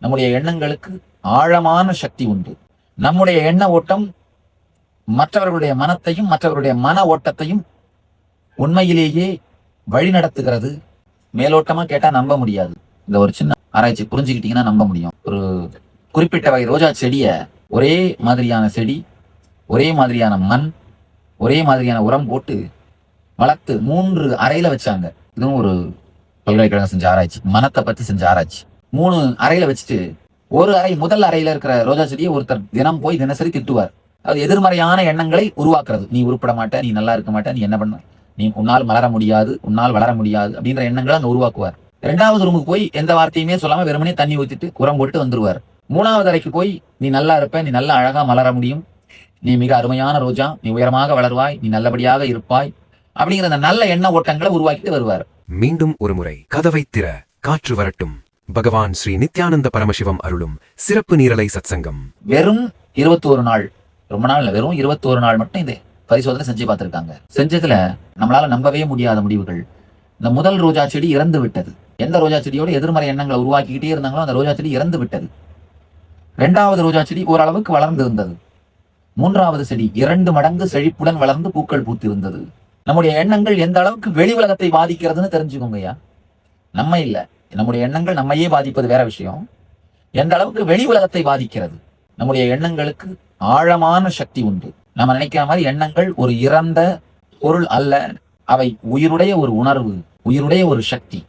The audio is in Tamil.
நம்முடைய எண்ணங்களுக்கு ஆழமான சக்தி உண்டு. நம்முடைய எண்ண ஓட்டம் மற்றவர்களுடைய மனத்தையும் மற்றவர்களுடைய மன ஓட்டத்தையும் உண்மையிலேயே வழி நடத்துகிறது. மேலோட்டமா கேட்டா நம்ப முடியாது. இந்த ஒரு சின்ன ஆராய்ச்சி புரிஞ்சுக்கிட்டீங்கன்னா நம்ப முடியும். ஒரு குறிப்பிட்ட வகை ரோஜா செடிய ஒரே மாதிரியான செடி, ஒரே மாதிரியான மண், ஒரே மாதிரியான உரம் போட்டு வளர்த்து 3 அறையில வச்சாங்க. இதுவும் ஒரு பல்கலைக்கழகம் செஞ்ச ஆராய்ச்சி, மனத்தை பத்தி செஞ்ச ஆராய்ச்சி. 3 அறையில வச்சுட்டு ஒரு அறை, முதல் அறையில இருக்கிற ரோஜா செடியை ஒருத்தர் தினம் போய் தினசரி திட்டுவார். அது எதிர்மறையான எண்ணங்களை உருவாக்குறது. நீ உருப்பட மாட்ட, நீ நல்லா இருக்க மாட்ட, நீ என்ன பண்ண, நீ உன்னால் மலர முடியாது, உன்னால் வளர முடியாது அப்படின்ற எண்ணங்களை அங்க உருவாக்குவார். 2வது ரூமுக்கு போய் எந்த வார்த்தையுமே சொல்லாம வெறுமனே தண்ணி ஊத்திட்டு உரம் போட்டு வந்துருவார். 3வது அறைக்கு போய் நீ நல்லா இருப்ப, நீ நல்லா அழகா மலர முடியும், நீ மிக அருமையான ரோஜா, நீ உயரமாக வளர்வாய், நீ நல்லபடியாக இருப்பாய் அப்படிங்கிற அந்த நல்ல எண்ண ஓட்டங்களை உருவாக்கிட்டு வருவார். மீண்டும் ஒரு முறை கதவை திற, காற்று வரட்டும். பகவான் ஸ்ரீ நித்யானந்த பரமசிவம் அருளும் சிறப்பு நீரலை சத்சங்கம். வெறும் 21 நாள், ரொம்ப நாள் இல்ல, வெறும் 21 நாள் மட்டும் இந்த பரிசோதனை செஞ்சு பார்த்திருக்காங்க. செஞ்சதுல நம்மளால நம்பவே முடியாத முடிவுகள். இந்த முதல் ரோஜா செடி இறந்து விட்டது. எந்த ரோஜா செடியோட எதிர்மறை எண்ணங்களை உருவாக்கிக்கிட்டே இருந்தாங்களோ அந்த ரோஜா செடி இறந்து விட்டது. 2வது ரோஜா செடி ஓரளவுக்கு வளர்ந்து இருந்தது. 3வது செடி 2 மடங்கு செழிப்புடன் வளர்ந்து பூக்கள் பூத்திருந்தது. நம்முடைய எண்ணங்கள் எந்த அளவுக்கு வெளி உலகத்தை பாதிக்கிறதுன்னு தெரிஞ்சுக்கோங்கய்யா. நம்ம இல்ல, நம்முடைய எண்ணங்கள் நம்மையே பாதிப்பது வேற விஷயம். எந்த அளவுக்கு வெளி உலகத்தை பாதிக்கிறது. நம்முடைய எண்ணங்களுக்கு ஆழமான சக்தி உண்டு. நம்ம நினைக்கிற மாதிரி எண்ணங்கள் ஒரு இறந்த பொருள் அல்ல. அவை உயிருடைய ஒரு உணர்வு, உயிருடைய ஒரு சக்தி.